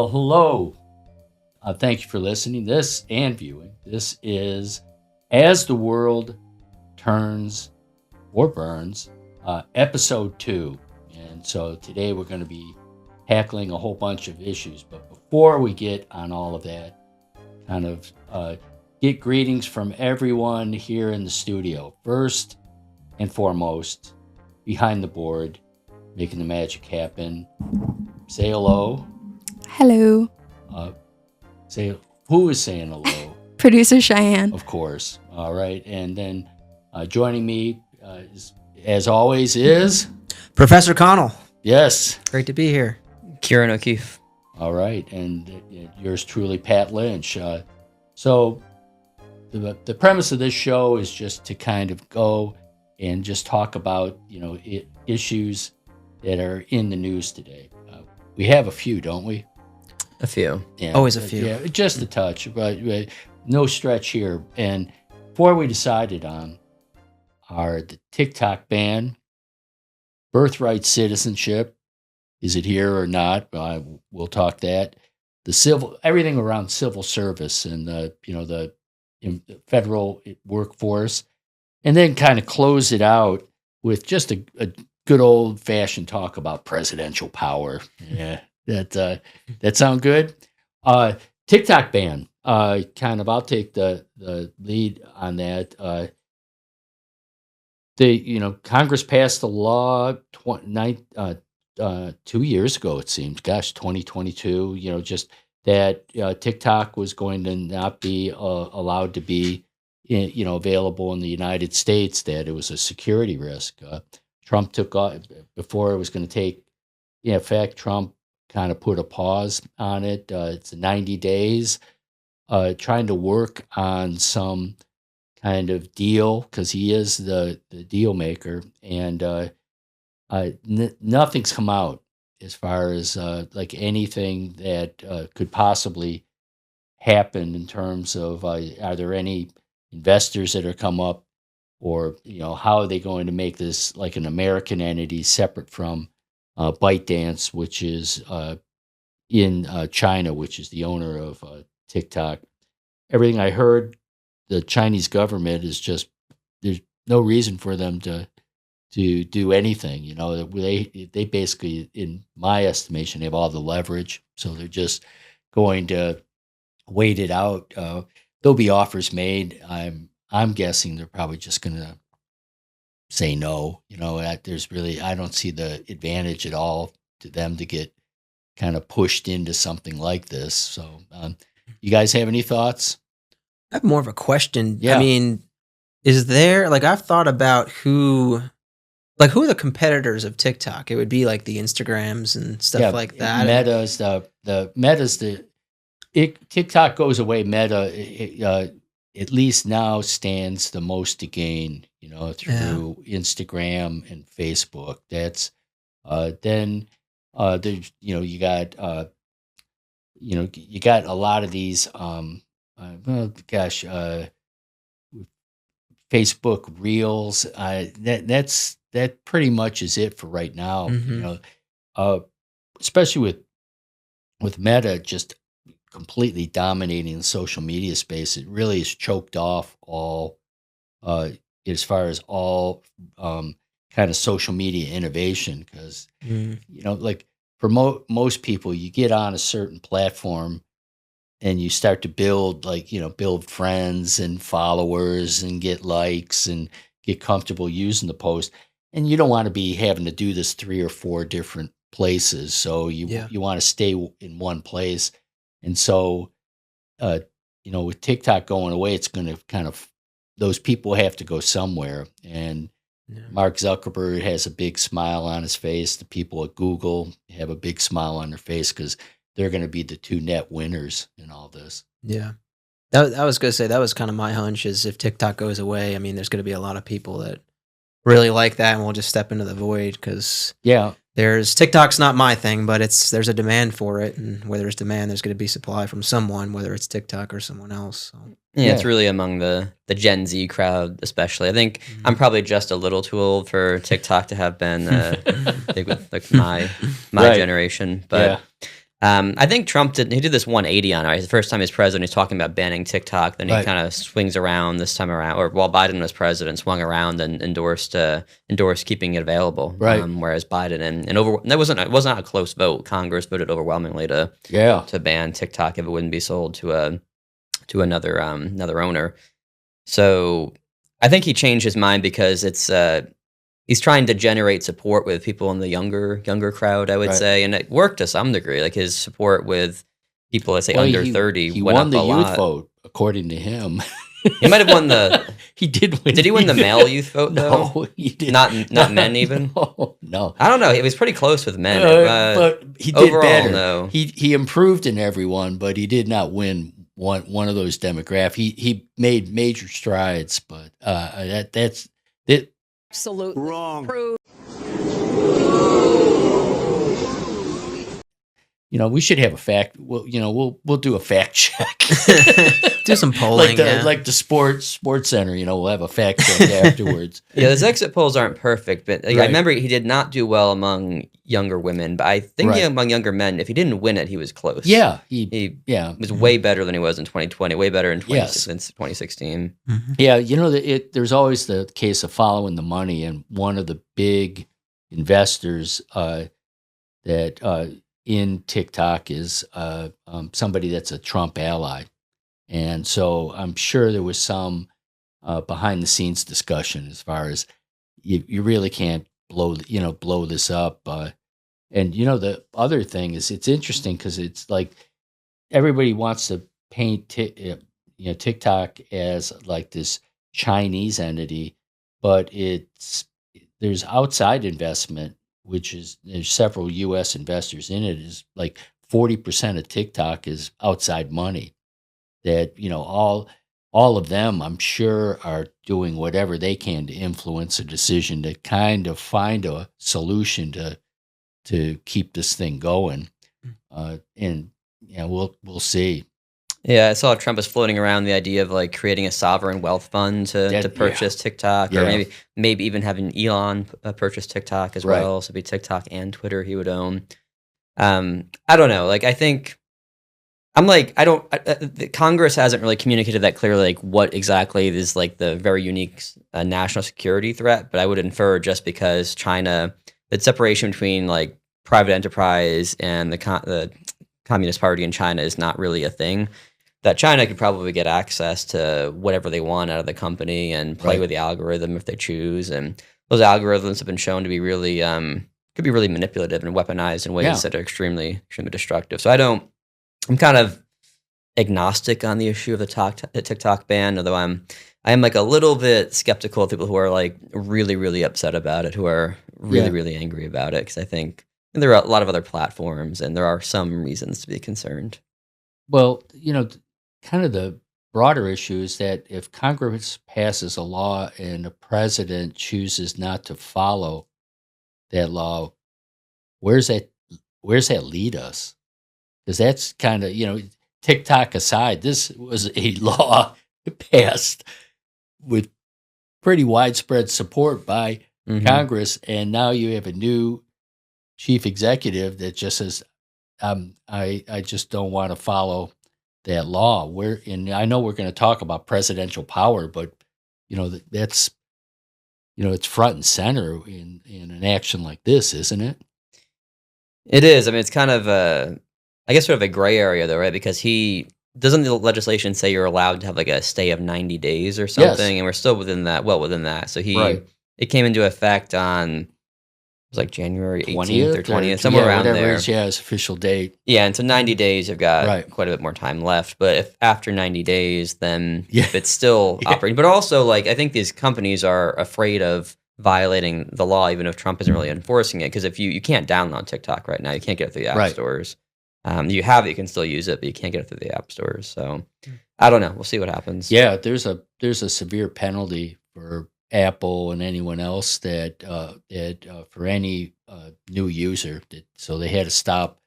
Well, hello. Thank you for listening. This and viewing. This is As the World Turns or Burns, episode 2. And so today we're going to be tackling a whole bunch of issues. But before we get on all of that, kind of get greetings from everyone here in the studio. First and foremost, behind the board, making the magic happen. Say hello. Hello. Say who is saying hello? Producer Cheyenne. Of course. All right. And then joining me, as always, is Professor Connell. Yes. Great to be here. Kieran O'Keefe. All right. And yours truly, Pat Lynch. So the premise of this show is just to kind of go and just talk about, issues that are in the news today. We have a few, don't we? A few. Yeah, Always a few. Yeah, just a touch, but no stretch here. And before we decided on are the TikTok ban, birthright citizenship, is it here or not? We'll talk that. Everything around civil service and the federal workforce, and then kind of close it out with just a good old fashioned talk about presidential power. Yeah. That sound good? TikTok ban. I'll take the lead on that. Congress passed a law 2 years ago, it seems. Gosh, 2022. Just that TikTok was going to not be allowed to be, available in the United States. That it was a security risk. Trump took off before it was going to take effect. Trump kind of put a pause on it. It's 90 days, trying to work on some kind of deal because he is the deal maker, and nothing's come out as far as like anything that could possibly happen in terms of are there any investors that are come up, or how are they going to make this like an American entity separate from ByteDance, which is in China, which is the owner of TikTok. Everything I heard, the Chinese government is just, there's no reason for them to do anything. They basically, in my estimation, have all the leverage, so they're just going to wait it out. There'll be offers made. I'm guessing they're probably just going to say no. I don't see the advantage at all to them to get kind of pushed into something like this. So, you guys have any thoughts? I have more of a question. Yeah. I mean, is there, I've thought about who are the competitors of TikTok? It would be like the Instagrams and stuff like that. TikTok goes away. Meta, at least now, stands the most to gain, through Instagram and Facebook. That's then there's you got you got a lot of these Facebook Reels. That pretty much is it for right now. Especially with Meta just completely dominating the social media space. It really has choked off all as far as all kind of social media innovation, because like for most people, you get on a certain platform and you start to build build friends and followers and get likes and get comfortable using the post, and you don't want to be having to do this 3 or 4 different places, so you want to stay in one place. And so with TikTok going away, it's going to kind of, those people have to go somewhere. And Mark Zuckerberg has a big smile on his face. The people at Google have a big smile on their face because they're going to be the 2 net winners in all this. Yeah. I was going to say, that was kind of my hunch, is if TikTok goes away, I mean, there's going to be a lot of people that really like that and will just step into the void, because TikTok's not my thing, but there's a demand for it, and where there's demand, there's going to be supply from someone, whether it's TikTok or someone else. So. Yeah, it's really among the Gen Z crowd, especially. I think I'm probably just a little too old for TikTok to have been I think with my Right. generation, but I think Trump did this 180 on it. Right? The first time he's president, he's talking about banning TikTok. Then he kind of swings around this time around, or while Biden was president, swung around and endorsed keeping it available. Right. Whereas Biden and over that wasn't a close vote. Congress voted overwhelmingly to ban TikTok if it wouldn't be sold to another owner. So I think he changed his mind because it's he's trying to generate support with people in the younger crowd, I would say, and it worked to some degree. Like his support with people, let's say under 30, he went won up the a youth lot. vote, according to him. He might have won the. He did win. Did he win the male youth vote though? No, he did Not men even. No. I don't know. He was pretty close with men, but he did overall, better. no. He improved in everyone, but he did not win one of those demographics. He made major strides, but that's it. Absolutely wrong. We should have a fact. We'll do a fact check. Do some polling, like the sports center. We'll have a fact check afterwards. Yeah, those exit polls aren't perfect, but I remember he did not do well among younger women. But I think among younger men, if he didn't win it, he was close. Yeah, he was way better than he was in 2020. Way better in 2016. Mm-hmm. Yeah, there's always the case of following the money, and one of the big investors that in TikTok is somebody that's a Trump ally. And so I'm sure there was some behind the scenes discussion as far as you really can't blow this up. And the other thing is it's interesting because it's like everybody wants to paint TikTok as like this Chinese entity, but there's outside investment, which is there's several U.S. investors in it. Is like 40% of TikTok is outside money. That all of them, I'm sure, are doing whatever they can to influence a decision to kind of find a solution to keep this thing going. And we'll see. Yeah, I saw Trump was floating around the idea of like creating a sovereign wealth fund to purchase TikTok, or maybe even having Elon purchase TikTok as well. So it'd be TikTok and Twitter he would own. I don't know. Like I think. I'm like, the Congress hasn't really communicated that clearly, like what exactly is like the very unique national security threat. But I would infer just because China, the separation between like private enterprise and the Communist Party in China is not really a thing, that China could probably get access to whatever they want out of the company and play with the algorithm if they choose. And those algorithms have been shown to be really, could be really manipulative and weaponized in ways that are extremely, extremely destructive. So I'm kind of agnostic on the issue of the TikTok ban, although I am like a little bit skeptical of people who are like really, really upset about it, who are really, really angry about it, because I think there are a lot of other platforms and there are some reasons to be concerned. Well, kind of the broader issue is that if Congress passes a law and the president chooses not to follow that law, where's that lead us? Because that's kind of, TikTok aside, this was a law passed with pretty widespread support by Congress. And now you have a new chief executive that just says, I just don't want to follow that law. And I know we're going to talk about presidential power, but, that's, it's front and center in an action like this, isn't it? It is. I mean, it's kind of I guess sort of a gray area though, right? Because doesn't the legislation say you're allowed to have like a stay of 90 days or something? Yes. And we're still within that. So it came into effect on, it was like January 18th or 20th, somewhere around there. It's official date. Yeah, and so 90 days, you've got quite a bit more time left. But if after 90 days, then if it's still operating. But also, like, I think these companies are afraid of violating the law, even if Trump isn't really enforcing it. Because if you can't download TikTok right now, you can't get it through the app stores. You have it, you can still use it, but you can't get it through the app stores. So I don't know. We'll see what happens. Yeah, there's a severe penalty for Apple and anyone else that for any new user. So they had to stop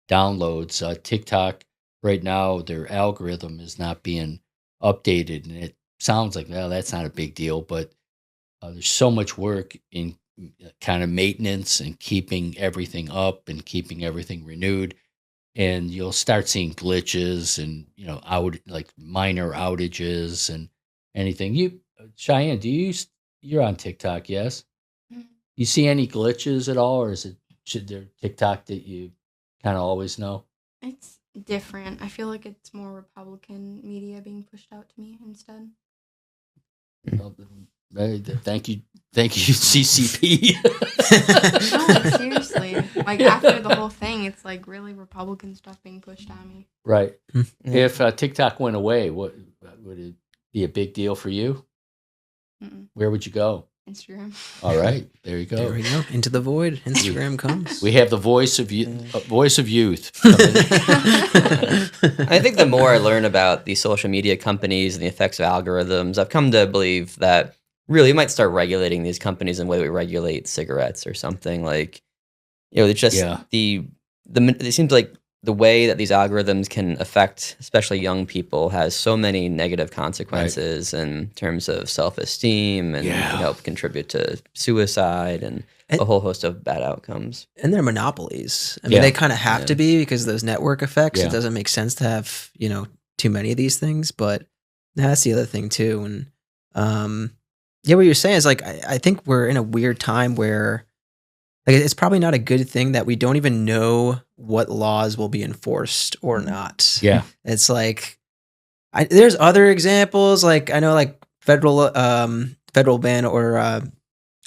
downloads. TikTok right now, their algorithm is not being updated, and it sounds like, well, that's not a big deal, but there's so much work in kind of maintenance and keeping everything up and keeping everything renewed. and you'll start seeing glitches and out like minor outages and anything. Cheyenne, you're on TikTok, yes? You see any glitches at all, or should there TikTok that you kind of always know? It's different. I feel like it's more Republican media being pushed out to me instead. Well, thank you, CCP. No, seriously. Like after the whole thing, it's like really Republican stuff being pushed at me. Right. If TikTok went away, what would it be a big deal for you? Mm-mm. Where would you go? Instagram. All right, there you go. There we go. Into the void. Instagram comes. We have the voice of youth. I think the more I learn about these social media companies and the effects of algorithms, I've come to believe that really we might start regulating these companies in the way we regulate cigarettes or something. Like, it's just it seems like the way that these algorithms can affect especially young people has so many negative consequences in terms of self-esteem and can help contribute to suicide and a whole host of bad outcomes. And they're monopolies. I mean, they kind of have to be because of those network effects. It doesn't make sense to have, too many of these things, but that's the other thing too. And what you're saying is like, I think we're in a weird time where like it's probably not a good thing that we don't even know what laws will be enforced or not. Yeah. It's like, there's other examples. Like I know like federal ban or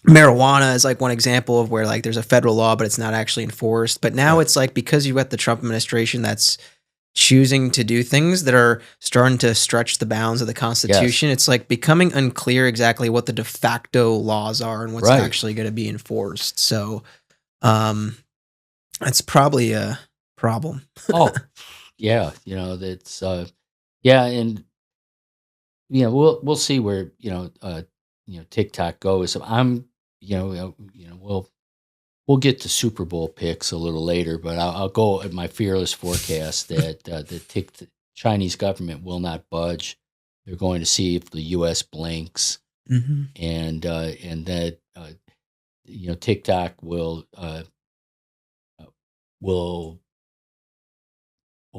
marijuana is like one example of where like there's a federal law, but it's not actually enforced. But now it's like, because you've got the Trump administration that's choosing to do things that are starting to stretch the bounds of the Constitution, it's like becoming unclear exactly what the de facto laws are and what's actually going to be enforced. So that's probably a problem. Yeah, that's and we'll see where TikTok goes. We'll get to Super Bowl picks a little later, but I'll go at my fearless forecast that the Chinese government will not budge. They're going to see if the U.S. blinks, and that TikTok will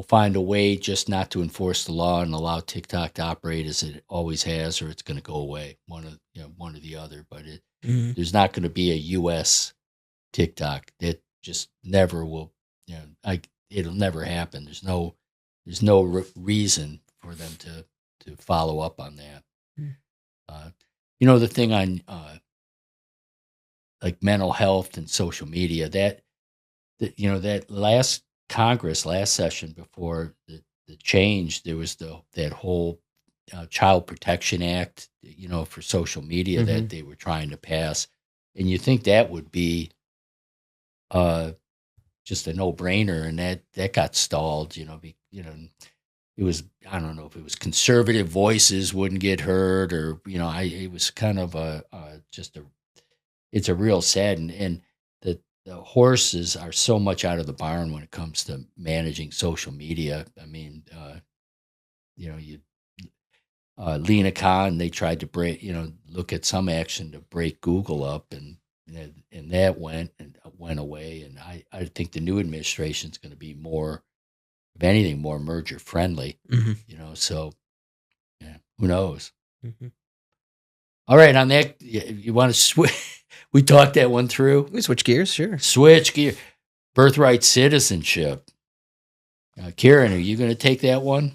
find a way just not to enforce the law and allow TikTok to operate as it always has, or it's going to go away. One or the other, but there's not going to be a U.S. TikTok. That just never will. It'll never happen. There's no reason for them to follow up on that. The thing on like mental health and social media, that last Congress, last session before the change, there was that whole Child Protection Act, for social media that they were trying to pass, and you think that would be just a no-brainer, and that got stalled. It was, I don't know if it was conservative voices wouldn't get heard, or it was kind of it's a real sad, and the horses are so much out of the barn when it comes to managing social media. I mean, Lena Khan, they tried to look at some action to break Google up, and that went away. And I think the new administration is going to be more, if anything, more merger friendly. So who knows? All right, on that, you want to switch? We talked that one through. We switch gears, sure. Switch gear. Birthright citizenship. Kieran, are you going to take that one?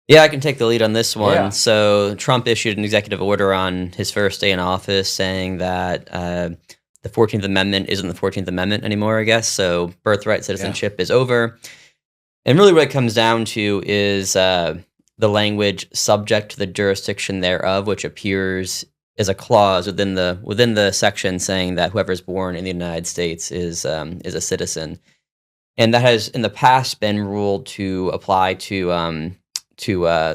Yeah, I can take the lead on this one. Yeah. So Trump issued an executive order on his first day in office saying that the 14th Amendment isn't the 14th Amendment anymore, I guess. So birthright citizenship is over. And really what it comes down to is the language "subject to the jurisdiction thereof," which appears as a clause within the section saying that whoever is born in the United States is a citizen. And that has in the past been ruled to apply to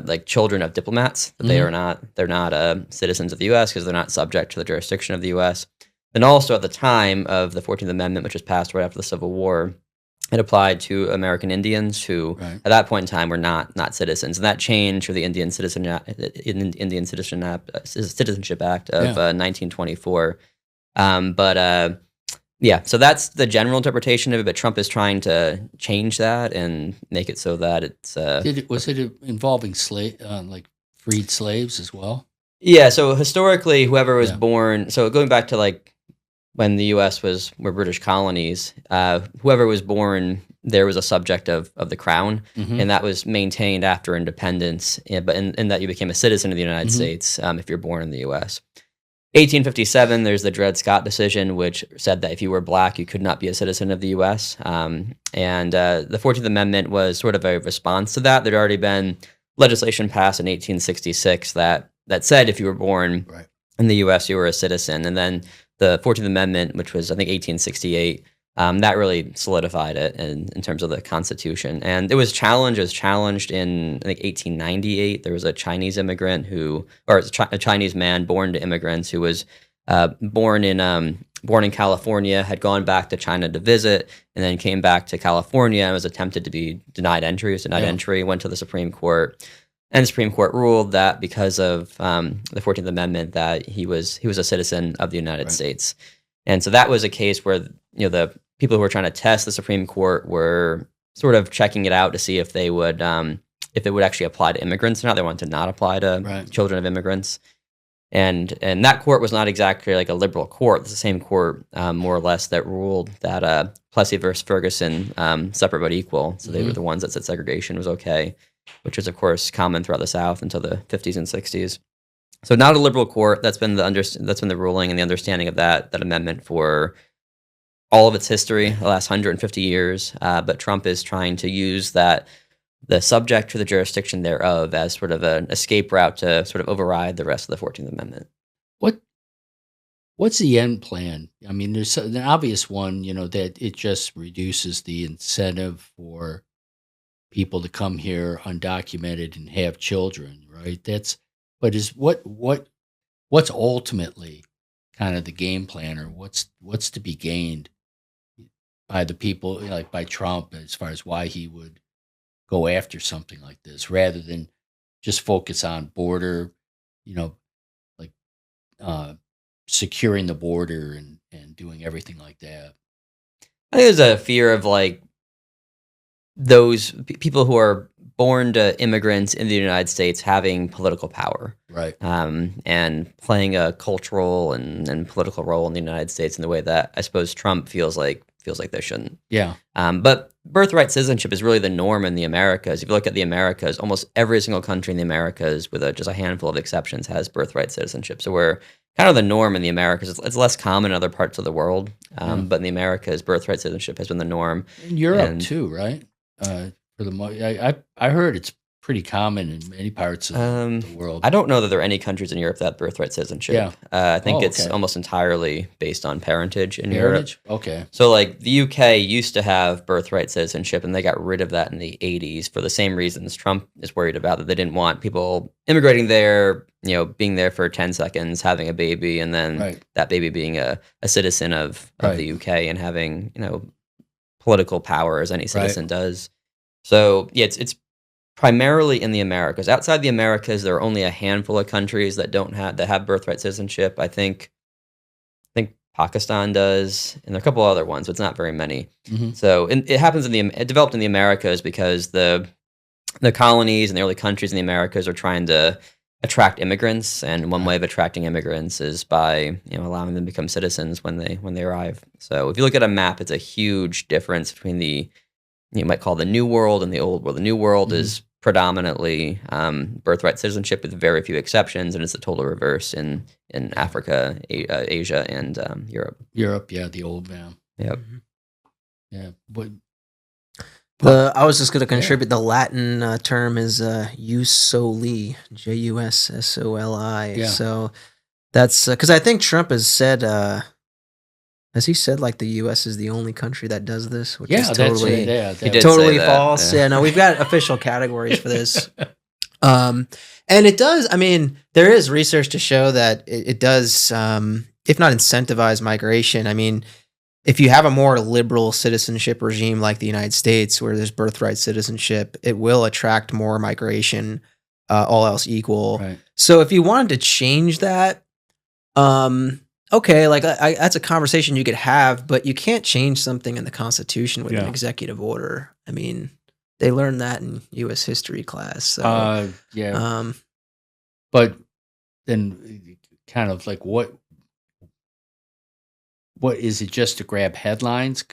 like children of diplomats, that they're not citizens of the U.S. because they're not subject to the jurisdiction of the U.S. And also at the time of the 14th Amendment, which was passed right after the Civil War, it applied to American Indians who, at that point in time, were not citizens. And that changed with the Indian Citizenship Act of 1924. But Yeah, so that's the general interpretation of it, but Trump is trying to change that and make it so that it's... Was it involving like freed slaves as well? Yeah, so historically, whoever was born... So going back to like when the U.S. were British colonies, whoever was born there was a subject of the crown, and that was maintained after independence, but in that you became a citizen of the United States if you're born in the U.S. 1857, there's the Dred Scott decision, which said that if you were black, you could not be a citizen of the U.S. And the 14th Amendment was sort of a response to that. There'd already been legislation passed in 1866 that said if you were born in the U.S., you were a citizen. And then the 14th Amendment, which was, I think, 1868, that really solidified it in terms of the Constitution. And it was challenged in, I think, 1898. There was a Chinese immigrant a Chinese man born to immigrants who was born in California, had gone back to China to visit, and then came back to California and was attempted to be denied entry. He was denied entry, went to the Supreme Court. And the Supreme Court ruled that because of the 14th Amendment that he was a citizen of the United States. And so that was a case where the people who were trying to test the Supreme Court were sort of checking it out to see if they would if it would actually apply to immigrants or not. They wanted to not apply to children of immigrants. And that court was not exactly like a liberal court. It's the same court, more or less, that ruled that Plessy versus Ferguson, separate but equal. So they were the ones that said segregation was okay, which was, of course, common throughout the South until the 50s and 60s. So not a liberal court. That's been the ruling and the understanding of that amendment for all of its history, the last 150 years. But Trump is trying to use the subject or the jurisdiction thereof as sort of an escape route to sort of override the rest of the 14th Amendment. What's the end plan? I mean, there's an obvious one, that it just reduces the incentive for people to come here undocumented and have children, right? But what's ultimately kind of the game plan, or what's to be gained by the people, like by Trump, as far as why he would go after something like this rather than just focus on border, like securing the border and doing everything like that? I think there's a fear of like those people who are born to immigrants in the United States having political power, right? And playing a cultural and political role in the United States in the way that I suppose Trump feels like they shouldn't. Yeah. But birthright citizenship is really the norm in the Americas. If you look at the Americas, almost every single country in the Americas, with just a handful of exceptions, has birthright citizenship. So we're kind of the norm in the Americas. It's less common in other parts of the world, but in the Americas, birthright citizenship has been the norm. In Europe too, right? For the I heard it's pretty common in many parts of the world. I don't know that there are any countries in Europe that have birthright citizenship. Yeah. I think it's almost entirely based on parentage in Europe. Okay. So like the UK used to have birthright citizenship, and they got rid of that in the 80s for the same reasons Trump is worried about, that they didn't want people immigrating there, being there for 10 seconds, having a baby, and then that baby being a citizen of the UK and having, political power as any citizen does. So yeah, it's primarily in the Americas. Outside the Americas, there are only a handful of countries that have birthright citizenship. I think Pakistan does, and there are a couple other ones, but it's not very many. So it happens it developed in the Americas because the colonies and the early countries in the Americas are trying to attract immigrants, and one way of attracting immigrants is by allowing them to become citizens when they arrive. So if you look at a map, it's a huge difference between you might call the New World and the Old World. The New World is predominantly birthright citizenship with very few exceptions, and it's the total reverse in Africa, Asia, and Europe. Europe, yeah, the old man. Yep. Yeah, but I was just going to contribute. The Latin term is jus soli, Jussoli. Yeah. So that's because I think Trump has said. Has he said like the U.S. is the only country that does this? Which is totally, he did totally say that, false. Yeah, no, we've got official categories for this. And it does. I mean, there is research to show that it does, if not incentivize migration. I mean, if you have a more liberal citizenship regime like the United States, where there's birthright citizenship, it will attract more migration, all else equal. Right. So if you wanted to change that, okay, like that's a conversation you could have, but you can't change something in the Constitution with an executive order. I mean, they learned that in U.S. history class. So, but then kind of like what is it, just to grab headlines?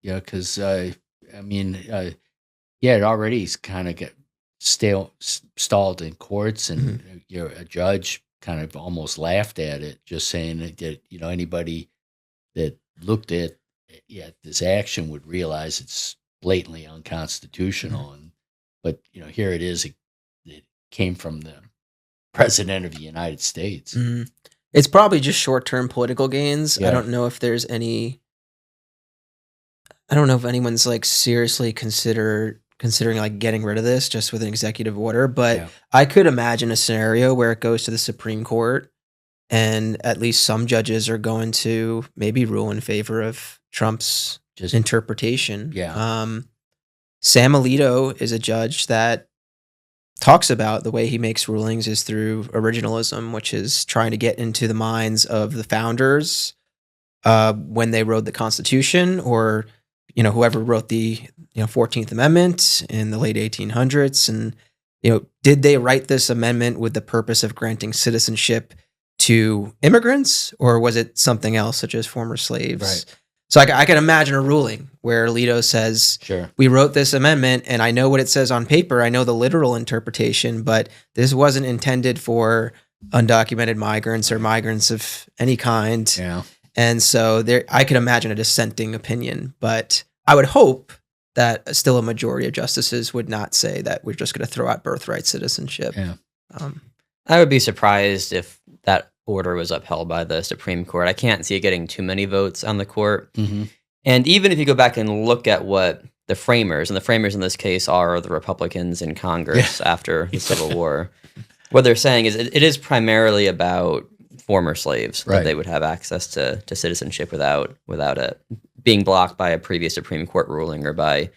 Yeah, because I mean, it already is kind of get stalled in courts, and a judge kind of almost laughed at it, just saying that anybody that looked at this action would realize it's blatantly unconstitutional. But here it is. It came from the president of the United States. It's probably just short-term political gains. Yeah. I don't know if there's any. I don't know if anyone's like seriously considering like getting rid of this just with an executive order, but I could imagine a scenario where it goes to the Supreme Court and at least some judges are going to maybe rule in favor of Trump's interpretation. Sam Alito is a judge that talks about the way he makes rulings is through originalism, which is trying to get into the minds of the founders when they wrote the Constitution, or whoever wrote the 14th Amendment in the late 1800s, and did they write this amendment with the purpose of granting citizenship to immigrants, or was it something else, such as former slaves? Right. So I can imagine a ruling where Alito says, we wrote this amendment and I know what it says on paper. I know the literal interpretation, but this wasn't intended for undocumented migrants or migrants of any kind. Yeah. And so I could imagine a dissenting opinion, but I would hope that still a majority of justices would not say that we're just going to throw out birthright citizenship. Yeah. I would be surprised if that order was upheld by the Supreme Court. I can't see it getting too many votes on the court. And even if you go back and look at what the framers, and the framers in this case are the Republicans in Congress after the Civil War, what they're saying is it is primarily about former slaves, that they would have access to citizenship without it being blocked by a previous Supreme Court ruling or by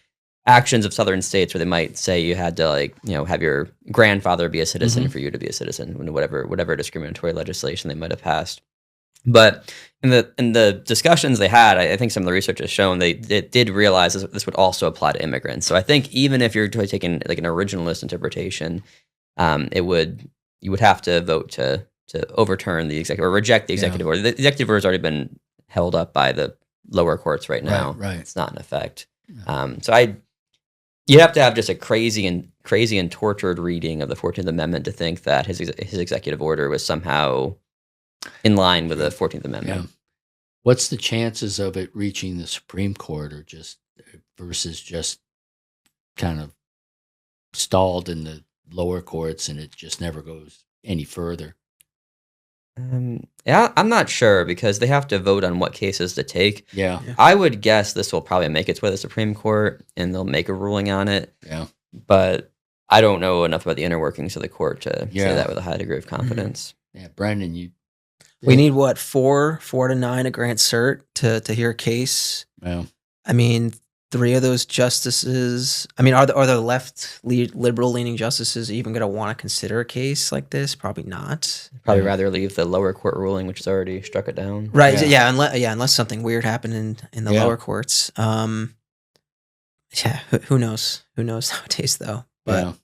actions of southern states where they might say you had to have your grandfather be a citizen for you to be a citizen, whatever discriminatory legislation they might have passed. But in the discussions they had, I think some of the research has shown they did realize this would also apply to immigrants. So I think even if you're taking like an originalist interpretation, you would have to vote to overturn the executive or reject the executive order. The executive order has already been held up by the lower courts right now. Right. It's not in effect. So you'd have to have just a crazy and tortured reading of the 14th Amendment to think that his executive order was somehow in line with the 14th Amendment. Yeah. What's the chances of it reaching the Supreme Court, or versus just kind of stalled in the lower courts and it just never goes any further? I'm not sure because they have to vote on what cases to take. Yeah. I would guess this will probably make its way to the Supreme Court and they'll make a ruling on it. Yeah. But I don't know enough about the inner workings of the court to say that with a high degree of confidence. Yeah, Brendan, we need what, 4 to 9 to grant cert to hear a case. Yeah. I mean, 3 of those justices. I mean, are the left liberal leaning justices even going to want to consider a case like this? Probably not. Probably rather leave the lower court ruling, which has already struck it down. Right. Yeah. Unless something weird happened in the lower courts. Who knows? Who knows nowadays though? But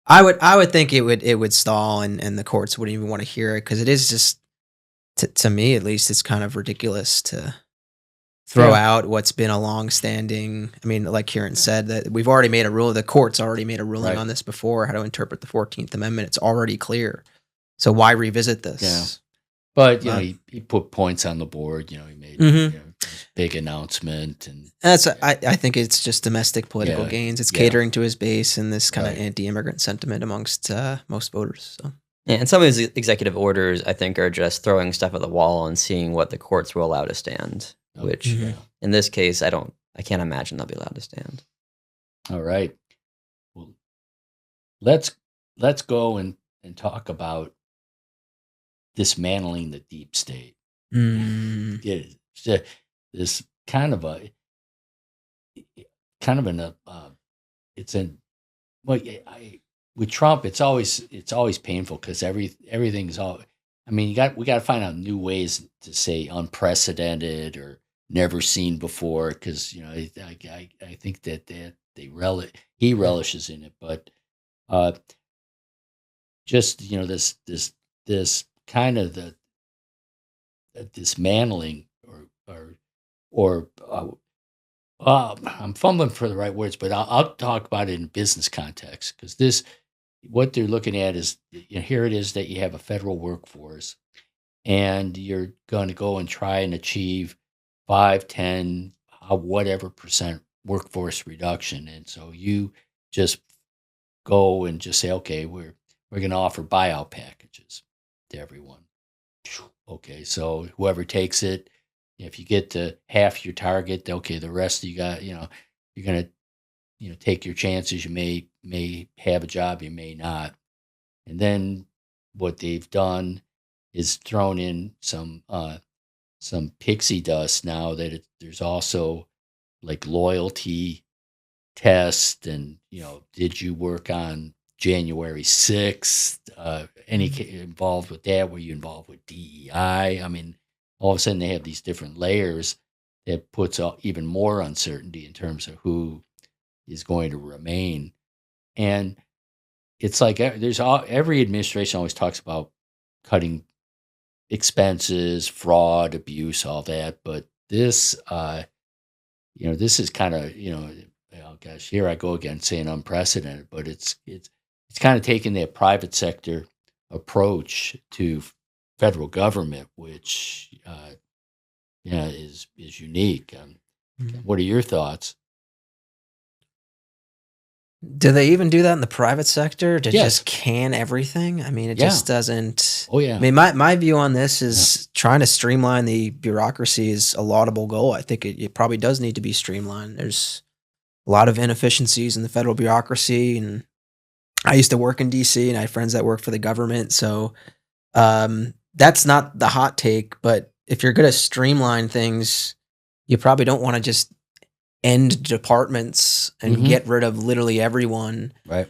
I would think it would stall and the courts wouldn't even want to hear it because it is just to me at least it's kind of ridiculous to throw out what's been a long-standing. I mean, like Kieran said, that we've already made a rule. The court's already made a ruling on this before, how to interpret the 14th Amendment. It's already clear. So why revisit this? Yeah. But he put points on the board. He made this big announcement, and I think it's just domestic political gains. It's catering to his base and this kind of anti-immigrant sentiment amongst most voters. So. Yeah, and some of these executive orders, I think, are just throwing stuff at the wall and seeing what the courts will allow to stand. Which, in this case, I can't imagine they'll be allowed to stand. All right. Well, let's go and talk about dismantling the deep state. This kind of with Trump, it's always painful because everything's all I mean, we got to find out new ways to say unprecedented or never seen before, because I think that he relishes in it, but just this kind of the dismantling or I'm fumbling for the right words, but I'll talk about it in business context, because what they're looking at is, here it is that you have a federal workforce and you're going to go and try and achieve 5, 10, whatever percent workforce reduction. And so you just go and just say, okay, we're going to offer buyout packages to everyone. Okay, so whoever takes it, if you get to half your target, okay, the rest you got, you're going to take your chances. You may have a job, you may not. And then what they've done is thrown in some pixie dust now that there's also like loyalty tests, and did you work on January 6th? Any involved with that? Were you involved with DEI? I mean, all of a sudden they have these different layers that puts even more uncertainty in terms of who is going to remain. And it's like every administration always talks about cutting expenses, fraud, abuse, all that. But this, this is kind of, oh gosh, here I go again saying unprecedented, but it's kind of taking that private sector approach to federal government, which is unique. What are your thoughts? Do they even do that in the private sector to just can everything? I mean, it just doesn't. Oh, yeah. I mean, my view on this is trying to streamline the bureaucracy is a laudable goal. I think it probably does need to be streamlined. There's a lot of inefficiencies in the federal bureaucracy, and I used to work in DC, and I had friends that work for the government. So that's not the hot take, but if you're going to streamline things, you probably don't want to just end departments and get rid of literally everyone. Right.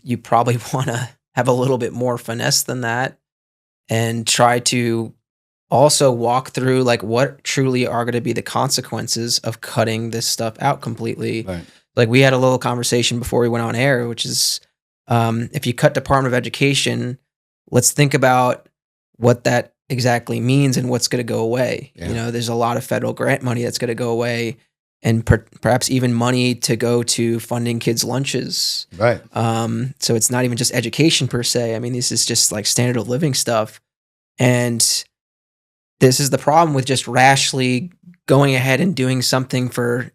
You probably want to have a little bit more finesse than that, and try to also walk through like what truly are going to be the consequences of cutting this stuff out completely. Right. Like we had a little conversation before we went on air, which is if you cut Department of Education, let's think about what that exactly means and what's going to go away. Yeah. There's a lot of federal grant money that's going to go away, and perhaps even money to go to funding kids' lunches. Right. So it's not even just education per se. I mean, this is just like standard of living stuff. And this is the problem with just rashly going ahead and doing something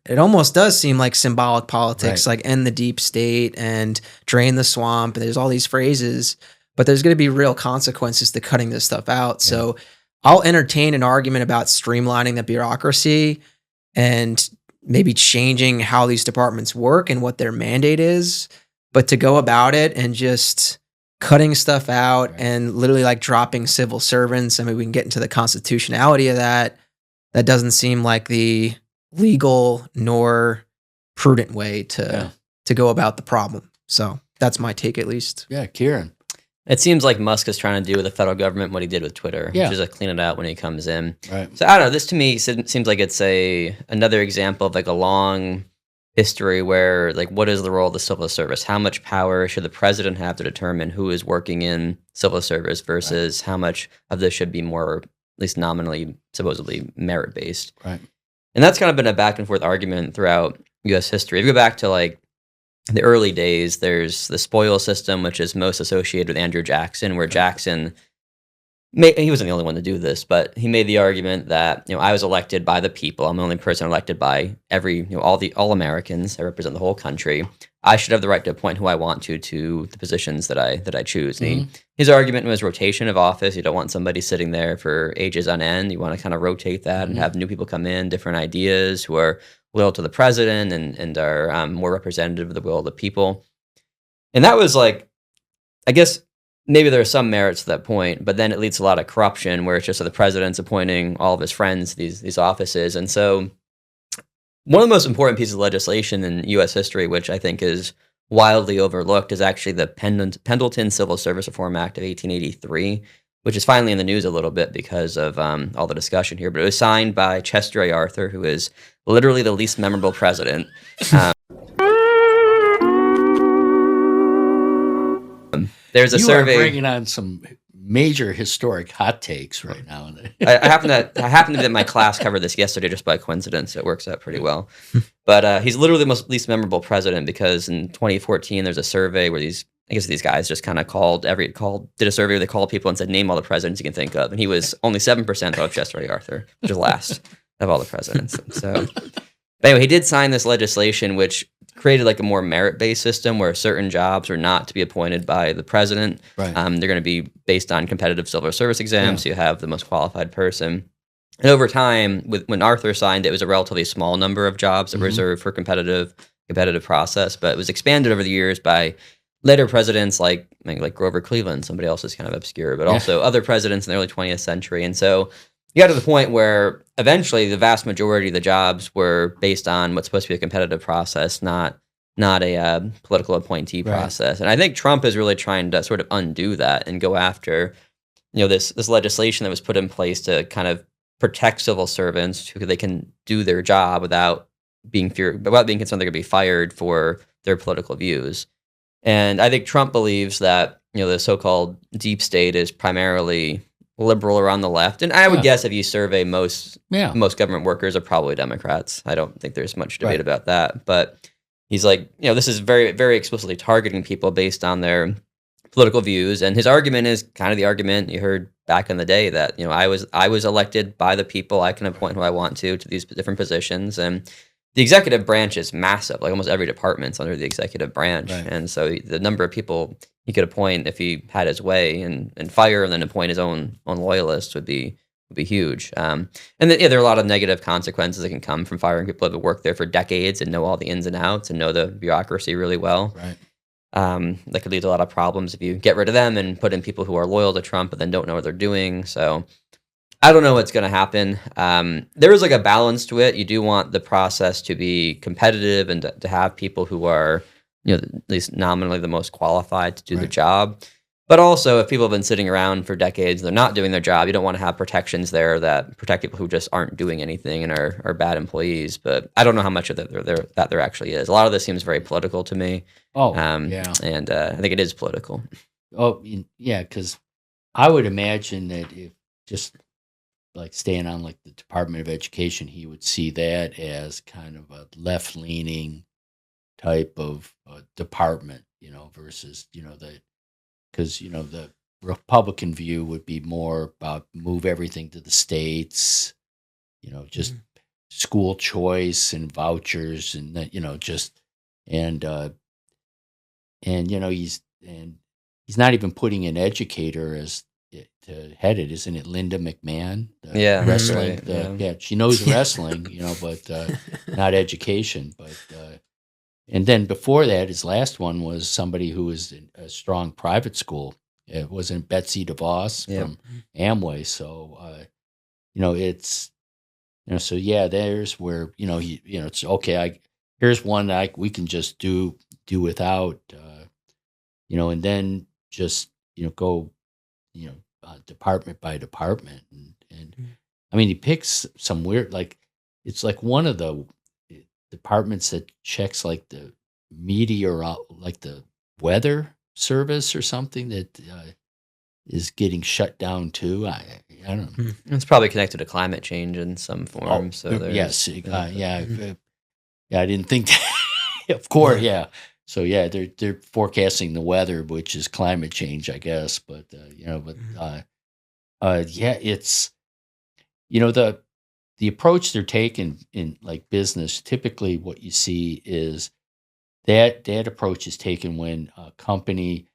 it almost does seem like symbolic politics, right. Like end the deep state and drain the swamp. And there's all these phrases, but there's going to be real consequences to cutting this stuff out. Yeah. So I'll entertain an argument about streamlining the bureaucracy and maybe changing how these departments work and what their mandate is, but to go about it and just cutting stuff out and literally like dropping civil servants. I mean, we can get into the constitutionality of that. That doesn't seem like the legal nor prudent way to go about the problem. So that's my take, at least. Yeah, Kieran. It seems like Musk is trying to do with the federal government what he did with Twitter, which is clean it out when he comes in. Right. So I don't know. This to me seems like it's another example of like a long history where like what is the role of the civil service? How much power should the president have to determine who is working in civil service versus how much of this should be more, at least nominally, supposedly merit based? Right. And that's kind of been a back and forth argument throughout U.S. history. If you go back to like the early days, there's the spoils system, which is most associated with Andrew Jackson, where Jackson, he wasn't the only one to do this, but he made the argument that, I was elected by the people. I'm the only person elected by all Americans. I represent the whole country. I should have the right to appoint who I want to the positions that I choose. And his argument was rotation of office. You don't want somebody sitting there for ages on end. You want to kind of rotate that and have new people come in, different ideas who are loyal to the president and are more representative of the will of the people. And that was like, I guess maybe there are some merits to that point, but then it leads to a lot of corruption where it's just the president's appointing all of his friends these offices. And so one of the most important pieces of legislation in U.S. history, which I think is wildly overlooked, is actually the Pendleton Civil Service Reform Act of 1883, which is finally in the news a little bit because of all the discussion here. But it was signed by Chester A. Arthur, who is literally the least memorable president. There's a survey. You are bringing on some major historic hot takes right now. I happen to be in my class covered this yesterday just by coincidence. It works out pretty well. But he's literally the least memorable president because in 2014 there's a survey where these guys just kind of did a survey where they called people and said, name all the presidents you can think of. And he was only 7% of Chester A. Arthur, which is last of all the presidents. So, but anyway, he did sign this legislation which created like a more merit-based system where certain jobs are not to be appointed by the president. Right. They're going to be based on competitive civil service exams. So you have the most qualified person. And over time, when Arthur signed it, was a relatively small number of jobs that were reserved for competitive process, but it was expanded over the years by later presidents like Grover Cleveland, somebody else is kind of obscure, but also other presidents in the early 20th century. And so you got to the point where eventually the vast majority of the jobs were based on what's supposed to be a competitive process, not a political appointee process. And I think Trump is really trying to sort of undo that and go after, this legislation that was put in place to kind of protect civil servants who they can do their job without being concerned they're going to be fired for their political views. And I think Trump believes that, the so-called deep state is primarily liberal or on the left. And I would guess if you survey most government workers are probably Democrats. I don't think there's much debate about that. But he's like, this is very, very explicitly targeting people based on their political views. And his argument is kind of the argument you heard back in the day that, I was elected by the people. I can appoint who I want to these different positions. And the executive branch is massive. Like almost every department's under the executive branch. Right. And so the number of people he could appoint if he had his way and fire and then appoint his own loyalists would be huge. And there are a lot of negative consequences that can come from firing people that have worked there for decades and know all the ins and outs and know the bureaucracy really well. Right. That could lead to a lot of problems if you get rid of them and put in people who are loyal to Trump but then don't know what they're doing. So I don't know what's going to happen. There is like a balance to it. You do want the process to be competitive and to have people who are, at least nominally the most qualified to do the job. But also, if people have been sitting around for decades and they're not doing their job, you don't want to have protections there that protect people who just aren't doing anything and are bad employees. But I don't know how much of that there actually is. A lot of this seems very political to me. And I think it is political. Oh, yeah, because I would imagine that if just like staying on like the Department of Education, he would see that as kind of a left-leaning type of department, versus, because, the Republican view would be more about move everything to the states, just school choice and vouchers and that, he's not even putting an educator as to head it, isn't it? Linda McMahon, wrestling. Right, she knows wrestling, but not education. But and then before that, his last one was somebody who was in a strong private school. It wasn't Betsy DeVos from Amway. So it's so there's where it's okay. Here's one that we can just do without, and then just go department by department, and I mean he picks some weird, like it's like one of the departments that checks like the like the weather service or something that is getting shut down too. I don't know. It's probably connected to climate change in some form. Yes, I didn't think that. Of course, yeah. So they're forecasting the weather, which is climate change, I guess. But it's the approach they're taking in like business. Typically, what you see is that approach is taken when a company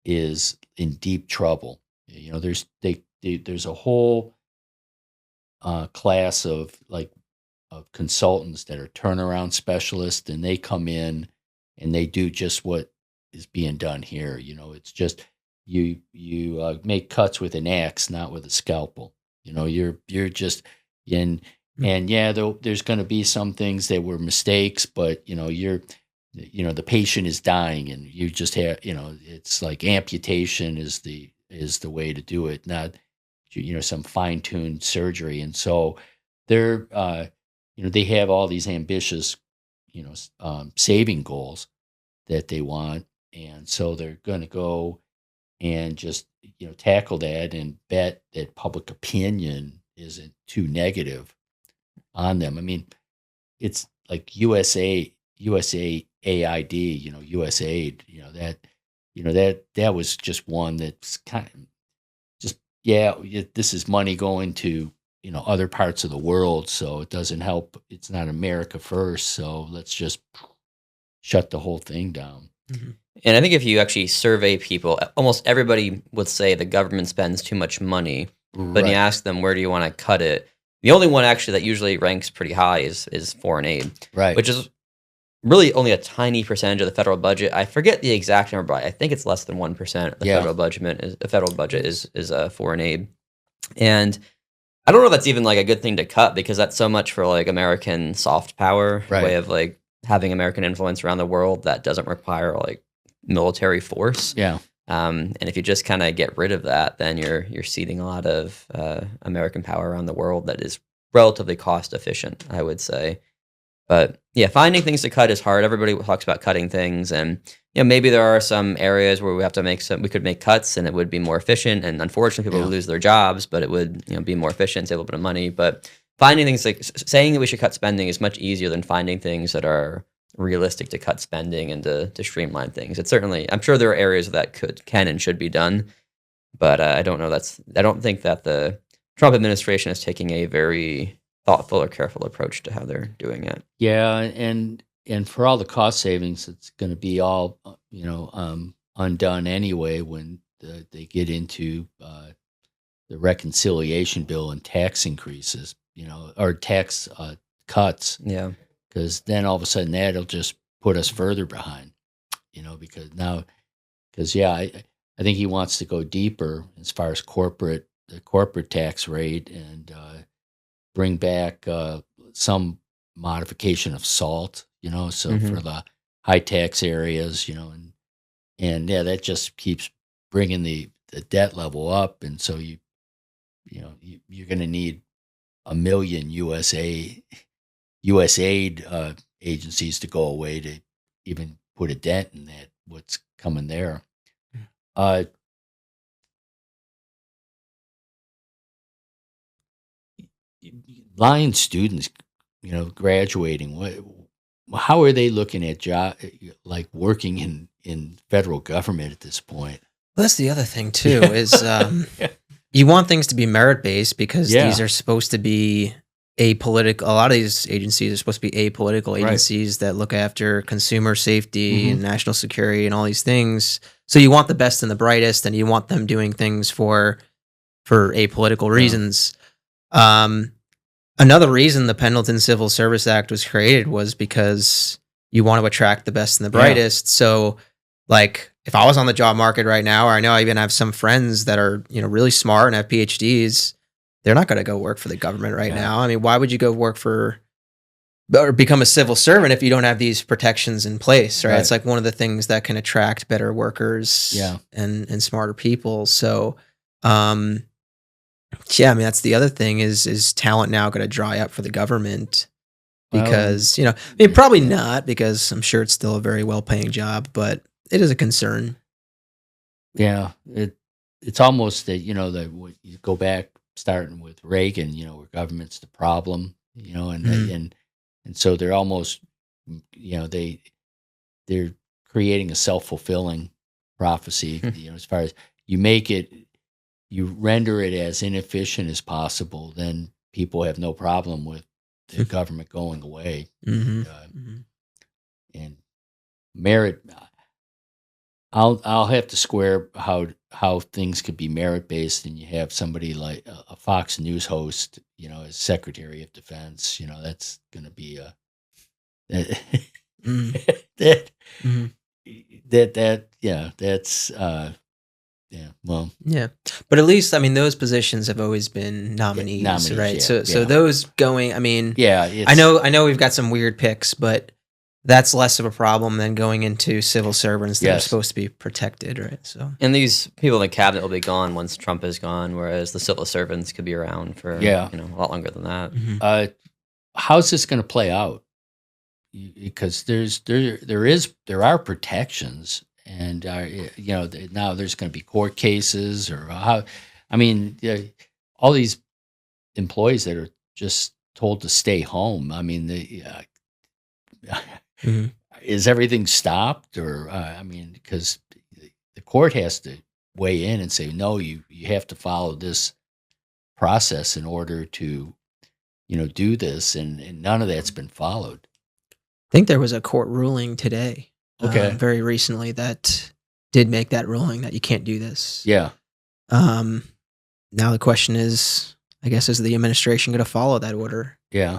is in deep trouble. There's a whole class of consultants that are turnaround specialists, and they come in and they do just what is being done here. It's just you make cuts with an axe, not with a scalpel. You're just in, and there's going to be some things that were mistakes, but the patient is dying, and you just have it's like amputation is the is the way to do it, not some fine-tuned surgery. And so they're they have all these ambitious saving goals that they want, and so they're going to go and just tackle that and bet that public opinion isn't too negative on them. I mean, it's like USAID, USAID, that was just one that's kind of just, this is money going to, other parts of the world, so it doesn't help. It's not America first, so let's just shut the whole thing down. Mm-hmm. And I think if you actually survey people, almost everybody would say the government spends too much money. But when you ask them, where do you want to cut it? The only one actually that usually ranks pretty high is foreign aid, right? Which is really only a tiny percentage of the federal budget. I forget the exact number, but I think it's less than 1% of the federal budget is foreign aid. And I don't know if that's even like a good thing to cut, because that's so much for like American soft power, way of like having American influence around the world that doesn't require like military force. Yeah. And if you just kind of get rid of that, then you're ceding a lot of American power around the world that is relatively cost efficient, I would say. But yeah, finding things to cut is hard. Everybody talks about cutting things, and maybe there are some areas where we could make cuts and it would be more efficient. And unfortunately, people would lose their jobs, but it would be more efficient, save a little bit of money. But finding things like saying that we should cut spending is much easier than finding things that are realistic to cut spending and to streamline things. It's certainly, I'm sure there are areas that can and should be done, but I don't think that the Trump administration is taking a very thoughtful or careful approach to how they're doing it. Yeah, and for all the cost savings, it's going to be all undone anyway when they get into the reconciliation bill and tax increases, or tax cuts. Yeah, because then all of a sudden that'll just put us further behind, because I think he wants to go deeper as far as the corporate tax rate, and bring back some modification of SALT, so for the high tax areas, and that just keeps bringing the debt level up, and so you're going to need 1 million USAID agencies to go away to even put a dent in that, what's coming there. Lyon students, graduating, how are they looking at like working in federal government at this point? Well, that's the other thing too, is you want things to be merit-based, because these are supposed to be apolitical. A lot of these agencies are supposed to be apolitical agencies that look after consumer safety and national security and all these things. So you want the best and the brightest, and you want them doing things for apolitical reasons. Another reason the Pendleton Civil Service Act was created was because you want to attract the best and the brightest. So, like, if I was on the job market right now, or I know I even have some friends that are, really smart and have PhDs, they're not going to go work for the government right now. I mean, why would you go work for or become a civil servant if you don't have these protections in place, right? It's like one of the things that can attract better workers and smarter people. So, I mean, that's the other thing is talent now going to dry up for the government, because, probably not, because I'm sure it's still a very well-paying job, but it is a concern. Yeah, it's almost that, that you go back starting with Reagan, where government's the problem, and so they're almost, they're creating a self-fulfilling prophecy, as far as you render it as inefficient as possible, then people have no problem with the government going away. And merit, I'll have to square how things could be merit based, and you have somebody like a Fox News host, as Secretary of Defense. That's going to be But at least, I mean, those positions have always been nominees, right? So those going, I mean, I know we've got some weird picks, but that's less of a problem than going into civil servants that are supposed to be protected, right? So, and these people in the cabinet will be gone once Trump is gone, whereas the civil servants could be around for a lot longer than that. Mm-hmm. How's this going to play out? Because there are protections, and now there's going to be court cases, or how? I mean, all these employees that are just told to stay home. I mean, Mm-hmm. is everything stopped, or because the court has to weigh in and say, no, you have to follow this process in order to do this, and none of that's been followed. I think there was a court ruling today, very recently, that did make that ruling that you can't do this. Yeah. Now the question is, I guess, is the administration going to follow that order? Yeah.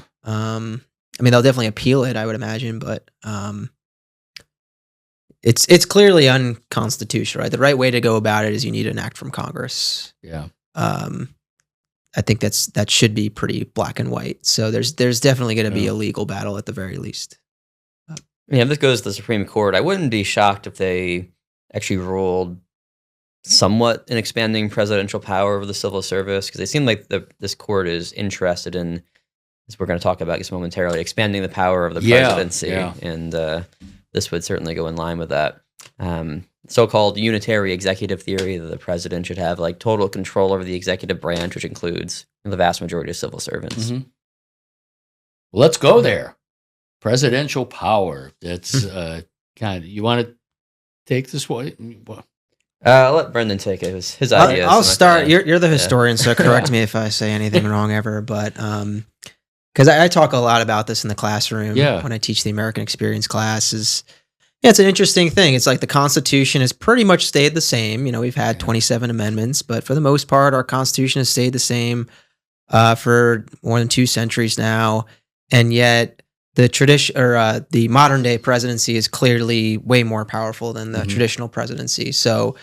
I mean, they'll definitely appeal it, I would imagine, but it's clearly unconstitutional, right? The right way to go about it is you need an act from Congress. Yeah. I think that should be pretty black and white. So there's definitely going to be a legal battle at the very least. Yeah, if this goes to the Supreme Court, I wouldn't be shocked if they actually ruled somewhat in expanding presidential power over the civil service, because they seem like this court is interested in, as we're going to talk about just momentarily, expanding the power of the presidency. Yeah. And this would certainly go in line with that. So-called unitary executive theory that the president should have like total control over the executive branch, which includes the vast majority of civil servants. Mm-hmm. Well, let's go there. Presidential power. That's kind of, you want to take this one? I'll let Brendan take it. It was his idea. I'll start. You're the historian, so correct me if I say anything wrong ever. But because I talk a lot about this in the classroom when I teach the American Experience classes. Yeah, it's an interesting thing. It's like the Constitution has pretty much stayed the same. We've had 27 amendments, but for the most part, our Constitution has stayed the same for more than 2 centuries now. And yet the tradition, or the modern day presidency, is clearly way more powerful than the traditional presidency. So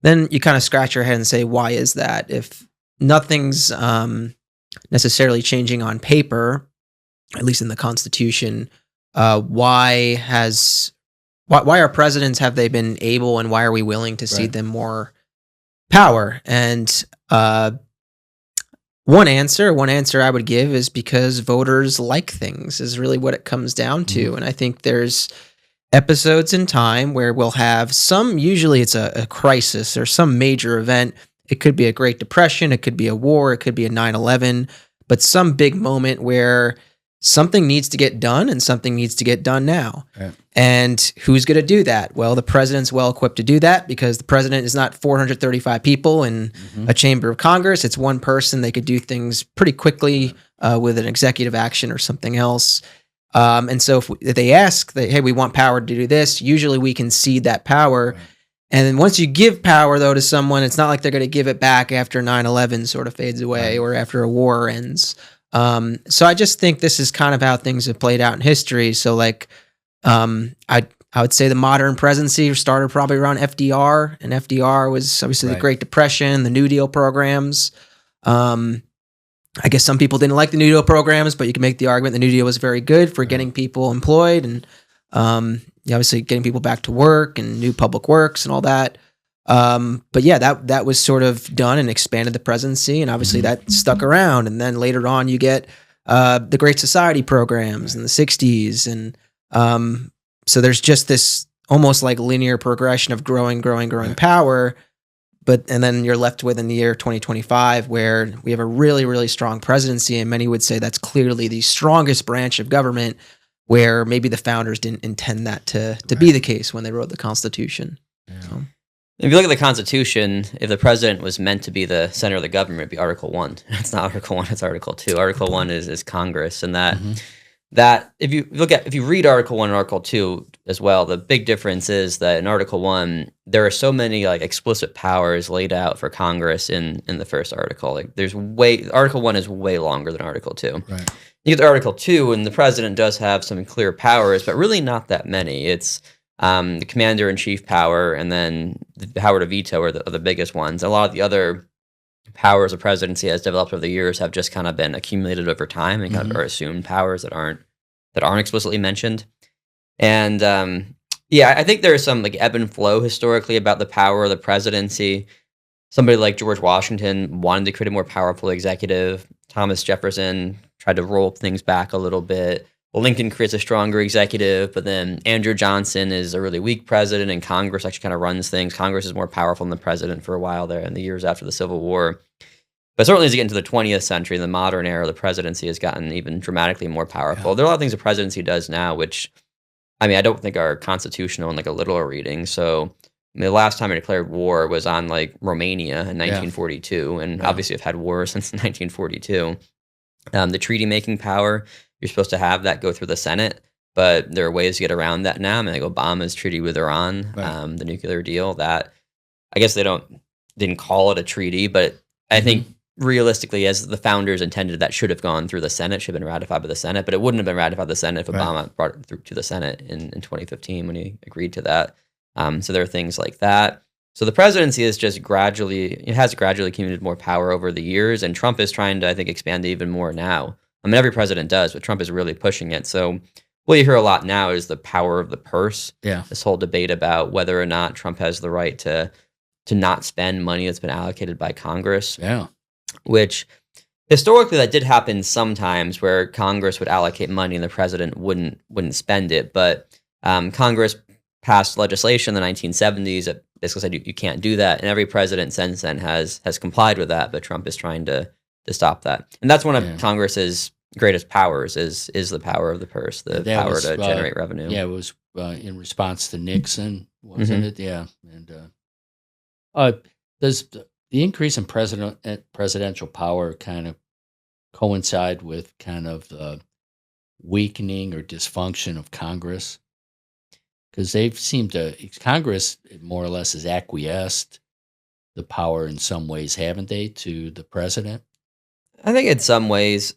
then you kind of scratch your head and say, why is that? If nothing's necessarily changing on paper, at least in the Constitution, why are presidents, have they been able, and why are we willing to cede them more power? And one answer I would give is because voters like things, is really what it comes down to. And I think there's episodes in time where we'll have usually it's a crisis or some major event. It could be a Great Depression, it could be a war, it could be a 9/11, but some big moment where something needs to get done, and something needs to get done now. Right. And who's going to do that? Well, the president's well equipped to do that, because the president is not 435 people in a chamber of Congress. It's one person. They could do things pretty quickly with an executive action or something else. And so if they ask, hey, we want power to do this, usually we can cede that power. Right. And then once you give power, though, to someone, it's not like they're going to give it back after 9/11 sort of fades away or after a war ends. So I just think this is kind of how things have played out in history. So like, I would say the modern presidency started probably around FDR, and FDR was obviously the Great Depression, the New Deal programs. I guess some people didn't like the New Deal programs, but you can make the argument the New Deal was very good for getting people employed, and obviously getting people back to work, and new public works and all that. But yeah, that was sort of done and expanded the presidency, and obviously that stuck around. And then later on, you get the Great Society programs in the 60s, and so there's just this almost like linear progression of growing power. And then you're left with in the year 2025, where we have a really, really strong presidency, and many would say that's clearly the strongest branch of government, where maybe the founders didn't intend that to be the case when they wrote the Constitution. Yeah. So. If you look at the Constitution, if the president was meant to be the center of the government, it'd be Article 1. It's not Article 1, it's Article 2. Article 1 is Congress, and that if you read Article 1 and Article 2 as well, the big difference is that in Article 1, there are so many like explicit powers laid out for Congress in the first article. Like Article 1 is way longer than Article 2. Right. You get to Article 2, and the president does have some clear powers, but really not that many. It's the commander-in-chief power, and then the power to veto are the biggest ones. A lot of the other powers the presidency has developed over the years have just kind of been accumulated over time and kind of are assumed powers that aren't explicitly mentioned. And yeah, I think there's some like ebb and flow historically about the power of the presidency. Somebody like George Washington wanted to create a more powerful executive. Thomas Jefferson tried to roll things back a little bit. Lincoln creates a stronger executive, but then Andrew Johnson is a really weak president, and Congress actually kind of runs things. Congress is more powerful than the president for a while there in the years after the Civil War. But certainly as you get into the 20th century, the modern era, the presidency has gotten even dramatically more powerful. Yeah. There are a lot of things the presidency does now, which, I mean, I don't think are constitutional in like a literal reading. So I mean, the last time I declared war was on like Romania in 1942, and obviously I've had war since 1942. The treaty-making power, you're supposed to have that go through the Senate, but there are ways to get around that now. I mean, like Obama's treaty with Iran, the nuclear deal, that I guess they didn't call it a treaty, but I think realistically, as the founders intended, that should have gone through the Senate, should have been ratified by the Senate, but it wouldn't have been ratified by the Senate if Obama brought it through to the Senate in 2015 when he agreed to that. So there are things like that. So the presidency is just it has gradually accumulated more power over the years, and Trump is trying to, I think, expand it even more now. I mean, every president does, but Trump is really pushing it. So what you hear a lot now is the power of the purse. Yeah. This whole debate about whether or not Trump has the right to not spend money that's been allocated by Congress. Yeah. Which historically that did happen sometimes where Congress would allocate money and the president wouldn't spend it. But Congress passed legislation in the 1970s that basically said you can't do that. And every president since then has complied with that. But Trump is trying to stop that. And that's one of Congress's greatest powers is the power of the purse, the power to generate revenue. Yeah, it was in response to Nixon, wasn't it? Yeah. And does the increase in presidential power kind of coincide with kind of the weakening or dysfunction of Congress? Because Congress more or less has acquiesced the power in some ways, haven't they, to the president? I think in some ways,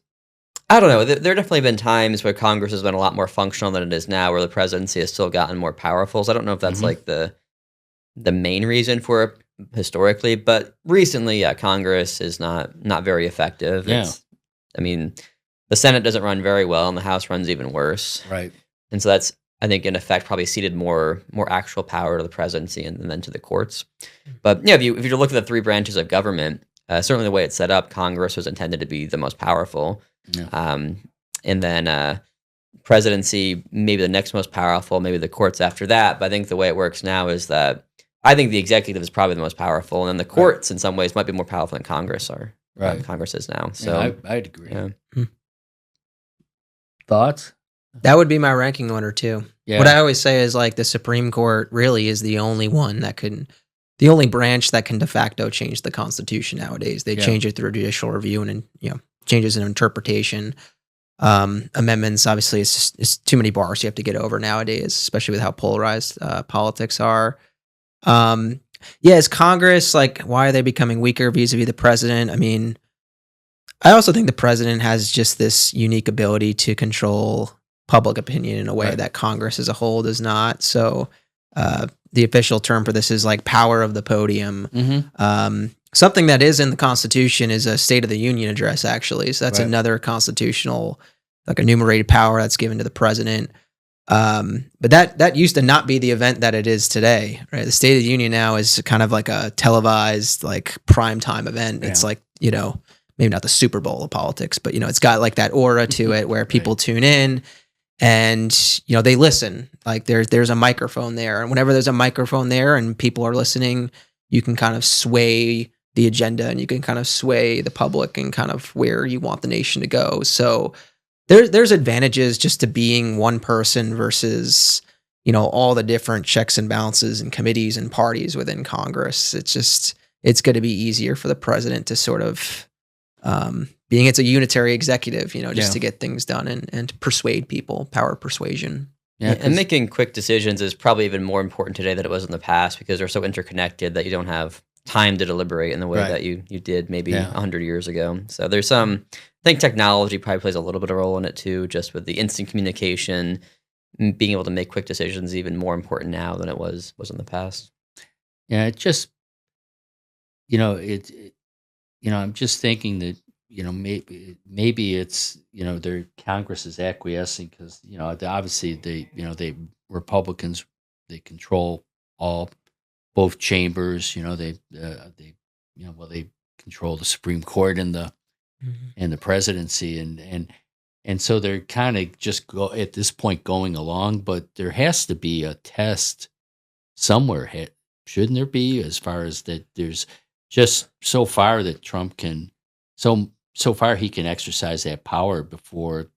I don't know. There have definitely been times where Congress has been a lot more functional than it is now, where the presidency has still gotten more powerful. So I don't know if that's like the main reason for it historically, but recently, Congress is not very effective. Yeah. I mean, the Senate doesn't run very well, and the House runs even worse. Right. And so that's, I think, in effect, probably ceded more actual power to the presidency and then to the courts. But yeah, if you look at the three branches of government, certainly the way it's set up, Congress was intended to be the most powerful. Yeah. And then presidency, maybe the next most powerful, maybe the courts after that. But I think the way it works now is that I think the executive is probably the most powerful, and then the courts in some ways might be more powerful than Congress are. Right. Congress is now. So yeah, I'd agree. Yeah. Thoughts? That would be my ranking order too. Yeah. What I always say is like the Supreme Court really is the only the only branch that can de facto change the Constitution nowadays. They change it through judicial review and changes in interpretation. Amendments, obviously, it's too many bars you have to get over nowadays, especially with how polarized politics are. Is Congress, like, why are they becoming weaker vis-a-vis the president? I mean, I also think the president has just this unique ability to control public opinion in a way that Congress as a whole does not. So the official term for this is like power of the podium. Mm-hmm. Something that is in the Constitution is a State of the Union address, actually. So that's another constitutional, like, enumerated power that's given to the president. But that used to not be the event that it is today, right? The State of the Union now is kind of like a televised, like, primetime event. Yeah. It's like, maybe not the Super Bowl of politics, but, it's got like that aura to it where people tune in and, they listen. Like there's a microphone there, and whenever there's a microphone there and people are listening, you can kind of sway the agenda and you can kind of sway the public and kind of where you want the nation to go. So there's advantages just to being one person versus, all the different checks and balances and committees and parties within Congress. It's going to be easier for the president to sort of, being it's a unitary executive, just to get things done and persuade people, power of persuasion. Yeah, and making quick decisions is probably even more important today than it was in the past because they're so interconnected that you don't have time to deliberate in the way that you did maybe 100 years ago. So there's I think technology probably plays a little bit of a role in it too, just with the instant communication, being able to make quick decisions even more important now than it was in the past. Yeah, it just, I'm just thinking that, maybe it's their Congress is acquiescing because obviously they Republicans, they control both chambers. They control the Supreme Court and the presidency, and so they're kind of just at this point going along. But there has to be a test somewhere, shouldn't there be? As far as that, there's just so far that Trump can so far he can exercise that power before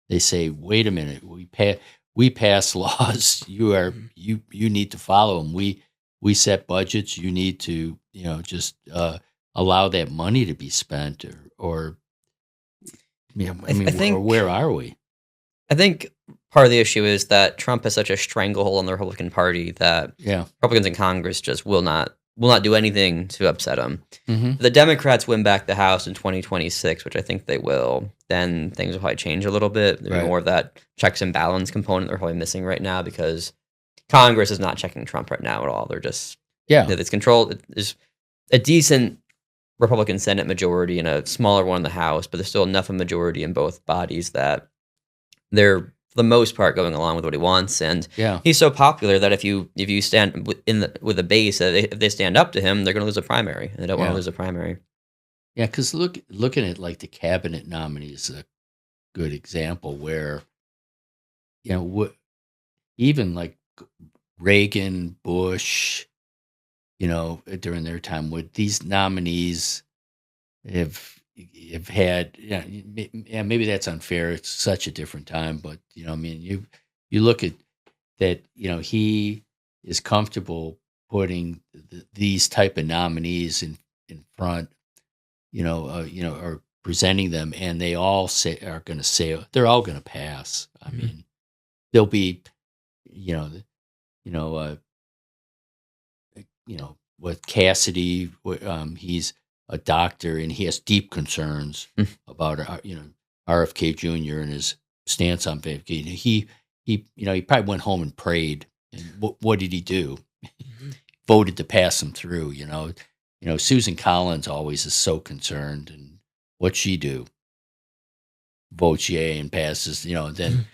they say, wait a minute, we pass laws, you need to follow them. We set budgets, you need to just allow that money to be spent, or I think, or where are we? I think part of the issue is that Trump has such a stranglehold on the Republican Party that Republicans in Congress just will not do anything to upset him. If the Democrats win back the House in 2026, which I think they will, then things will probably change a little bit. There's more of that checks and balance component they're probably missing right now, because Congress is not checking Trump right now at all. They're just it's controlled. There's a decent Republican Senate majority and a smaller one in the House, but there's still enough of a majority in both bodies that they're, for the most part, going along with what he wants. And he's so popular that if you stand with a base, if they stand up to him, they're going to lose a primary, and they don't want to lose a primary. Yeah, because looking at like the cabinet nominees is a good example where even like Reagan, Bush, during their time, with these nominees have had, maybe that's unfair. It's such a different time, but you look at that, he is comfortable putting these type of nominees in front, or presenting them, and they all are going to say they're all going to pass. I mean, they'll be, with Cassidy, he's a doctor and he has deep concerns about RFK Jr. and his stance on vacation. He probably went home and prayed. And what did he do? Voted to pass him through. Susan Collins always is so concerned, and what'd she do? Votes yay and passes. Then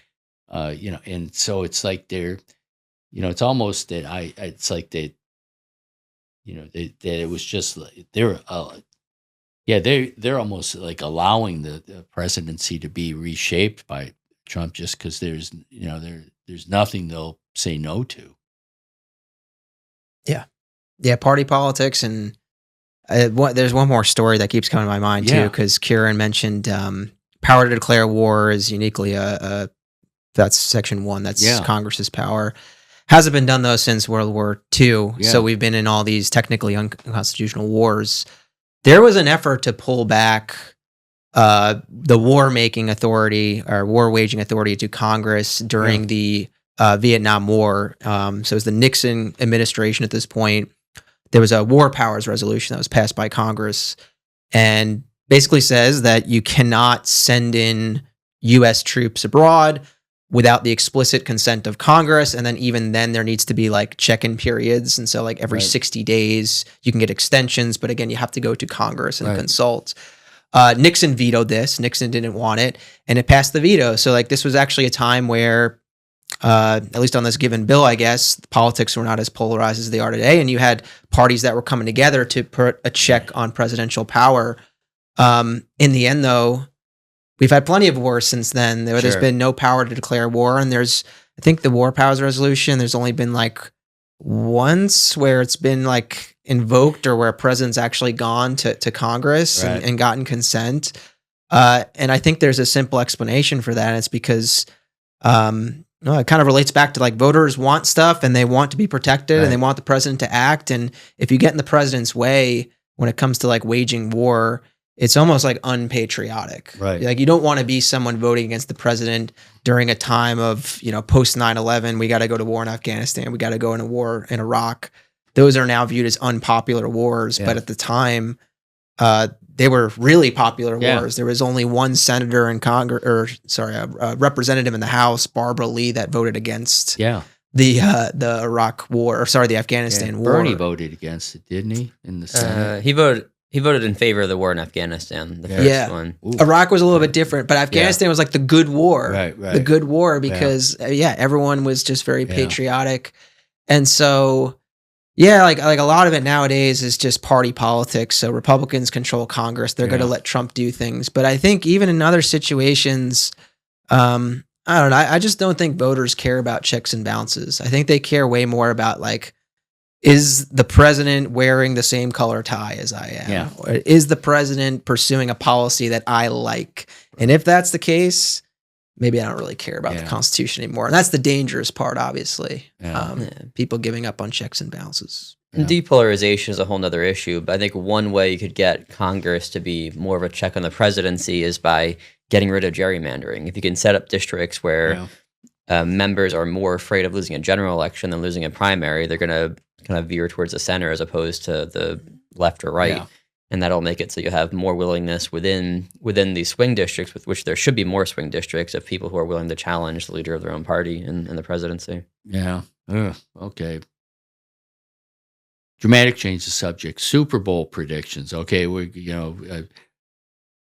and so it's like they're, it's almost that it's like they. That it was just like they're almost like allowing the presidency to be reshaped by Trump, just because there's nothing they'll say no to. Yeah, party politics, and there's one more story that keeps coming to my mind too, because Kieran mentioned power to declare war is uniquely that's Section 1, that's Congress's power. Hasn't been done, though, since World War II, so we've been in all these technically unconstitutional wars. There was an effort to pull back the war-making authority or war-waging authority to Congress during the Vietnam War. So it was the Nixon administration at this point. There was a war powers resolution that was passed by Congress and basically says that you cannot send in U.S. troops abroad without the explicit consent of Congress. And then even then there needs to be like check-in periods. And so like every 60 days you can get extensions, but again, you have to go to Congress and consult. Nixon vetoed this. Nixon didn't want it, and it passed the veto. So like this was actually a time where, at least on this given bill, I guess, politics were not as polarized as they are today. And you had parties that were coming together to put a check on presidential power. In the end, though, we've had plenty of wars since then. There's been no power to declare war. And there's, I think the war powers resolution, there's only been like once where it's been like invoked or where a president's actually gone to Congress and gotten consent. And I think there's a simple explanation for that. And it's because it kind of relates back to like voters want stuff and they want to be protected and they want the president to act. And if you get in the president's way when it comes to like waging war, it's almost like unpatriotic. Right. Like you don't want to be someone voting against the president during a time of, post 9/11, we got to go to war in Afghanistan. We got to go into war in Iraq. Those are now viewed as unpopular wars. Yeah. But at the time, they were really popular wars. There was only one senator in Congress, a representative in the House, Barbara Lee, that voted against the Iraq war, the Afghanistan war. Bernie voted against it, didn't he? In the Senate. He voted He voted in favor of the war in Afghanistan, the first one. Ooh. Iraq was a little bit different, but Afghanistan was like the good war. Right. The good war because, everyone was just very patriotic. And so, like a lot of it nowadays is just party politics. So Republicans control Congress. They're going to let Trump do things. But I think even in other situations, I don't know. I just don't think voters care about checks and balances. I think they care way more about like, is the president wearing the same color tie as I am? Yeah. Or is the president pursuing a policy that I like? And if that's the case, maybe I don't really care about the Constitution anymore. And that's the dangerous part, obviously. People giving up on checks and balances. And depolarization is a whole nother issue. But I think one way you could get Congress to be more of a check on the presidency is by getting rid of gerrymandering. If you can set up districts where members are more afraid of losing a general election than losing a primary, they're going to kind of veer towards the center as opposed to the left or right. And that'll make it so you have more willingness within these swing districts, with which there should be more swing districts of people who are willing to challenge the leader of their own party in the presidency. Yeah. Okay. Dramatic change of subject. Super Bowl predictions. Okay,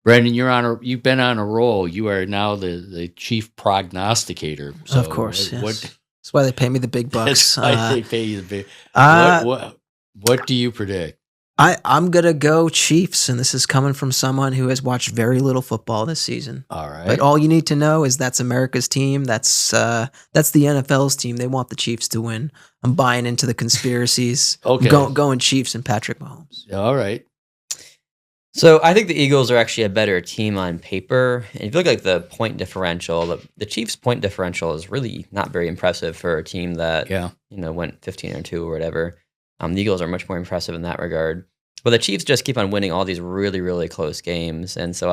Brendan, you've been on a roll. You are now the chief prognosticator. So of course, that's why they pay me the big bucks. That's why they pay you the big. What do you predict? I'm gonna go Chiefs, and this is coming from someone who has watched very little football this season. All right, but all you need to know is that's America's team. That's the NFL's team. They want the Chiefs to win. I'm buying into the conspiracies. Okay, going Chiefs and Patrick Mahomes. All right. So I think the Eagles are actually a better team on paper. And if you look at the point differential, the Chiefs' point differential is really not very impressive for a team that went 15-2 or whatever. The Eagles are much more impressive in that regard. But the Chiefs just keep on winning all these really, really close games. And so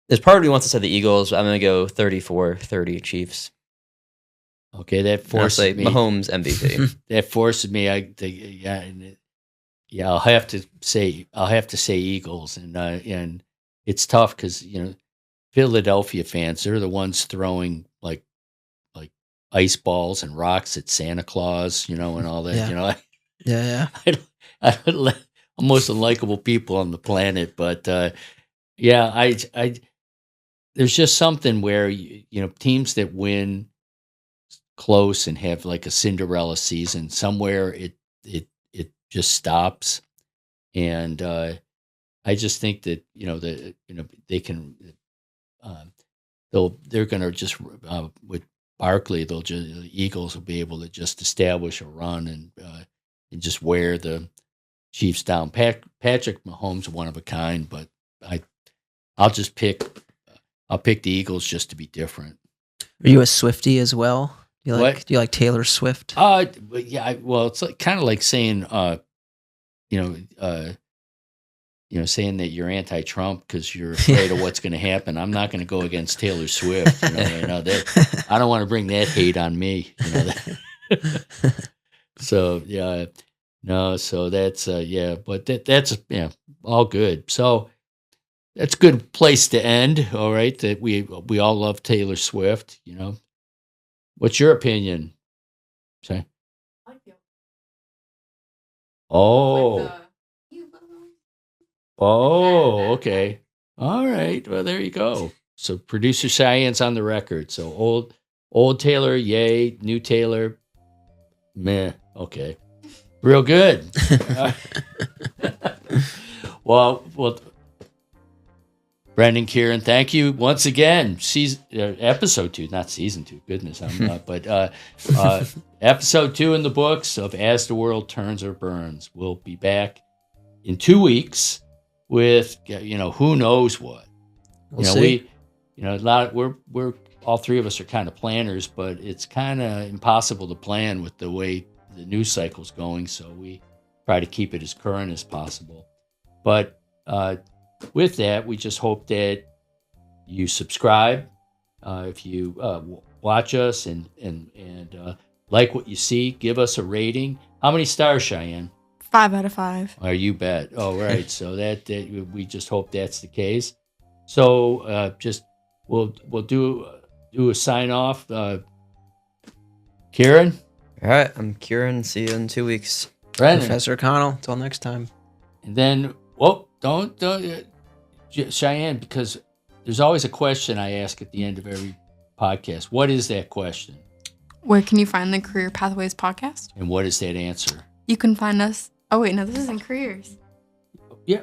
there's part of me wants to say the Eagles. I'm going to go 34-30 Chiefs. Okay, that forces me. Mahomes MVP. That forces me. I'll have to say Eagles, and it's tough because Philadelphia fans, they're the ones throwing like ice balls and rocks at Santa Claus, and all that. I don't I'm most unlikable people on the planet, but I there's just something where teams that win close and have like a Cinderella season, somewhere it just stops, and I just think that they can they're going to just with Barkley, the Eagles will be able to just establish a run and just wear the Chiefs down. Patrick Mahomes one of a kind, but I'll pick the Eagles just to be different. Are you a Swiftie as well? Do you like Taylor Swift? Well, it's kind of like saying, saying that you're anti-Trump because you're afraid of what's going to happen. I'm not going to go against Taylor Swift. I don't want to bring that hate on me. So so that's but that's all good. So that's a good place to end. All right, that we all love Taylor Swift. What's your opinion? Sorry. Okay. All right. Well, there you go. So producer Cheyenne's on the record. So old Taylor, yay. New Taylor, meh. Okay. Real good. Well, Brendan, Kieran, thank you once again. Episode 2, not season 2. Goodness, I'm not. But episode 2 in the books of As the World Turns or Burns. We'll be back in 2 weeks with who knows what. We'll see. We're all three of us are kind of planners, but it's kind of impossible to plan with the way the news cycle's going. So we try to keep it as current as possible. But with that, we just hope that you subscribe if you watch us and like what you see. Give us a rating. How many stars, Cheyenne? 5 out of 5. Oh, you bet. Oh, right. So that we just hope that's the case. So we'll do a sign off. Kieran. All right. I'm Kieran. See you in 2 weeks. Brendan. Professor Connell. Until next time. And then, don't, Cheyenne, because there's always a question I ask at the end of every podcast. What is that question? Where can you find the Career Pathways podcast? And what is that answer? You can find us. Oh, wait, no, this isn't careers. Yeah.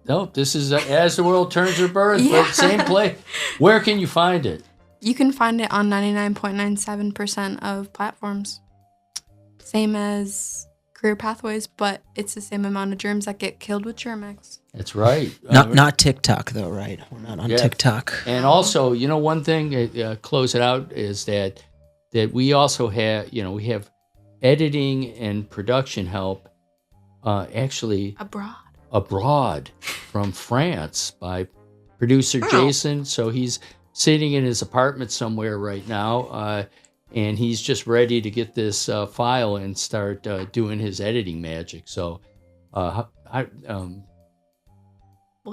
No, this is As the World Turns Her Birth, Yeah. but same play. Where can you find it? You can find it on 99.97% of platforms. Same as Career Pathways, but it's the same amount of germs that get killed with Germ-X. That's right. Not TikTok though, right? We're not on TikTok. And also, one thing, close it out, is that we also have, we have editing and production help actually abroad from France by producer Jayson. So he's sitting in his apartment somewhere right now, and he's just ready to get this file and start doing his editing magic. So Well,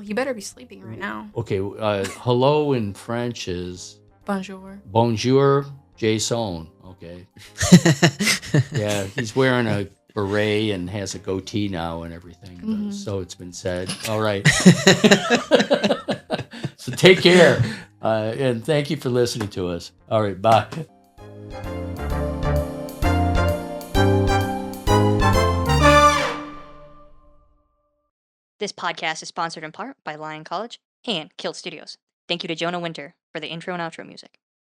you better be sleeping right now. okay, hello in French is Bonjour. Bonjour, Jayson. Okay. Yeah, he's wearing a beret and has a goatee now and everything. Mm-hmm. So it's been said. All right. So take care. And thank you for listening to us. All right. Bye. This podcast is sponsored in part by Lyon College and KILT Studios. Thank you to Jonah Winter for the intro and outro music.